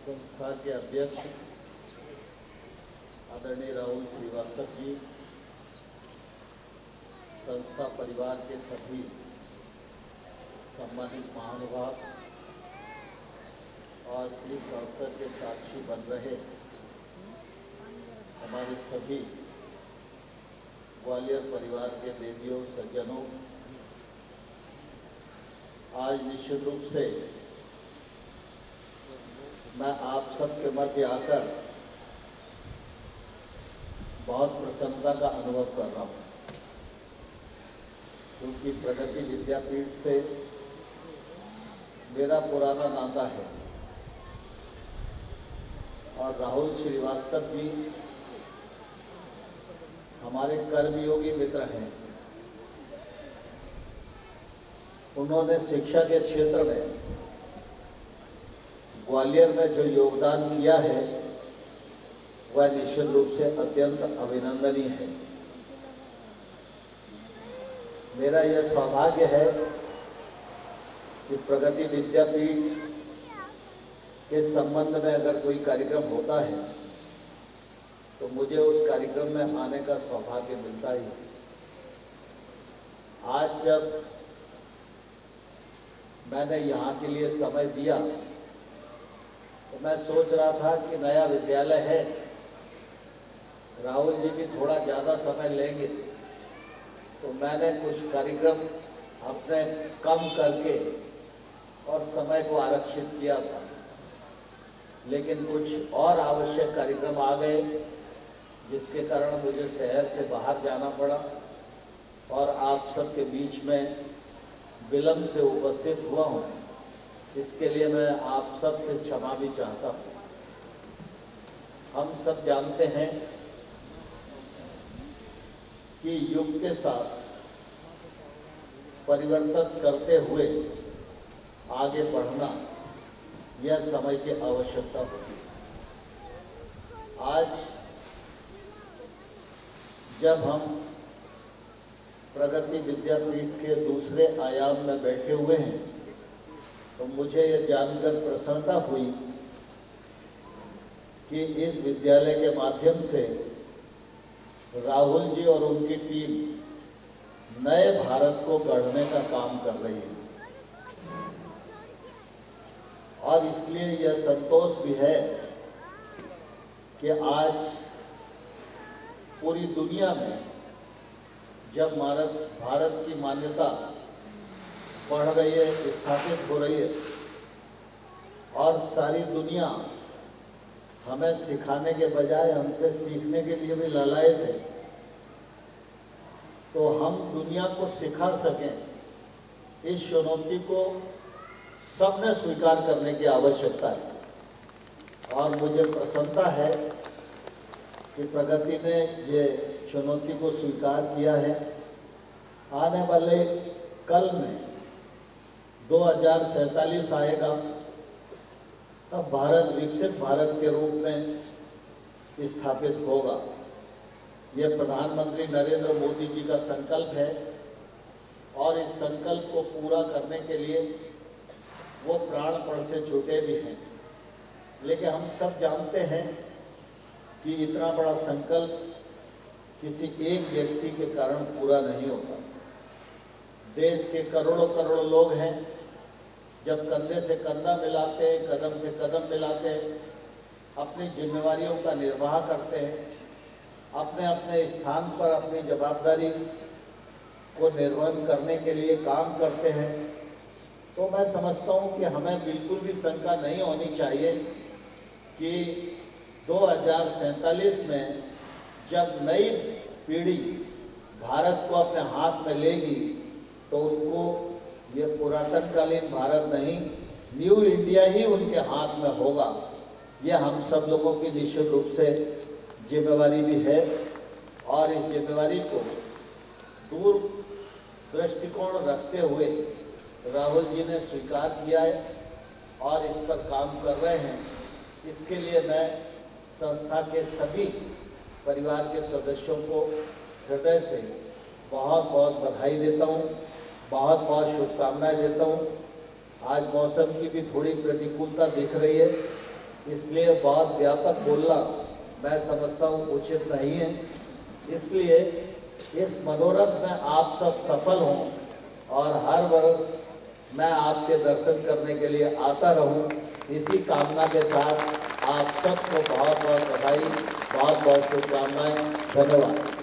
संस्था के अध्यक्ष आदरणीय राहुल श्रीवास्तव जी, संस्था परिवार के सभी सम्मानित महानुभाव और इस अवसर के साक्षी बन रहे हमारे सभी ग्वालियर परिवार के देवियों सज्जनों, आज निश्चित रूप से मैं आप सबके मध्य आकर बहुत प्रसन्नता का अनुभव कर रहा हूँ, क्योंकि प्रगति विद्यापीठ से मेरा पुराना नाता है और राहुल श्रीवास्तव जी हमारे कर्मयोगी मित्र हैं। उन्होंने शिक्षा के क्षेत्र में ग्वालियर में जो योगदान किया है वह निश्चित रूप से अत्यंत अभिनंदनीय है। मेरा यह सौभाग्य है कि प्रगति विद्यापीठ के संबंध में अगर कोई कार्यक्रम होता है तो मुझे उस कार्यक्रम में आने का सौभाग्य मिलता ही है। आज जब मैंने यहाँ के लिए समय दिया तो मैं सोच रहा था कि नया विद्यालय है, राहुल जी भी थोड़ा ज़्यादा समय लेंगे, तो मैंने कुछ कार्यक्रम अपने कम करके और समय को आरक्षित किया था, लेकिन कुछ और आवश्यक कार्यक्रम आ गए जिसके कारण मुझे शहर से बाहर जाना पड़ा और आप सबके बीच में विलम्ब से उपस्थित हुआ हूँ। इसके लिए मैं आप सब से क्षमा भी चाहता हूँ। हम सब जानते हैं कि युग के साथ परिवर्तन करते हुए आगे बढ़ना यह समय की आवश्यकता होती है। आज जब हम प्रगति विद्यापीठ के दूसरे आयाम में बैठे हुए हैं तो मुझे यह जानकर प्रसन्नता हुई कि इस विद्यालय के माध्यम से राहुल जी और उनकी टीम नए भारत को गढ़ने का काम कर रही है और इसलिए यह संतोष भी है कि आज पूरी दुनिया में जब भारत की मान्यता बढ़ रही है, स्थापित हो रही है और सारी दुनिया हमें सिखाने के बजाय हमसे सीखने के लिए भी लालायित है, तो हम दुनिया को सिखा सकें, इस चुनौती को सबने स्वीकार करने की आवश्यकता है। और मुझे प्रसन्नता है कि प्रगति ने ये चुनौती को स्वीकार किया है। आने वाले कल में 2047 आएगा, तब भारत विकसित भारत के रूप में स्थापित होगा। यह प्रधानमंत्री नरेंद्र मोदी जी का संकल्प है और इस संकल्प को पूरा करने के लिए वो प्राणपण से जुटे भी हैं। लेकिन हम सब जानते हैं कि इतना बड़ा संकल्प किसी एक व्यक्ति के कारण पूरा नहीं होता। देश के करोड़ों करोड़ों लोग हैं, जब कंधे से कंधा मिलाते हैं, कदम से कदम मिलाते हैं, अपनी जिम्मेवारियों का निर्वाह करते हैं, अपने अपने स्थान पर अपनी जवाबदारी को निर्वहन करने के लिए काम करते हैं, तो मैं समझता हूँ कि हमें बिल्कुल भी शंका नहीं होनी चाहिए कि 2047 में जब नई पीढ़ी भारत को अपने हाथ में लेगी तो उनको ये पुरातनकालीन भारत नहीं, न्यू इंडिया ही उनके हाथ में होगा। ये हम सब लोगों की निश्चित रूप से जिम्मेवारी भी है और इस जिम्मेवारी को दूर दृष्टिकोण रखते हुए राहुल जी ने स्वीकार किया है और इस पर काम कर रहे हैं। इसके लिए मैं संस्था के सभी परिवार के सदस्यों को हृदय से बहुत बहुत बधाई देता हूँ, बहुत बहुत शुभकामनाएं देता हूँ। आज मौसम की भी थोड़ी प्रतिकूलता दिख रही है, इसलिए बहुत व्यापक बोलना मैं समझता हूँ उचित नहीं है। इसलिए इस मनोरथ में आप सब सफल हों और हर वर्ष मैं आपके दर्शन करने के लिए आता रहूं, इसी कामना के साथ आप सबको बहुत बहुत बधाई, बहुत बहुत शुभकामनाएं। धन्यवाद।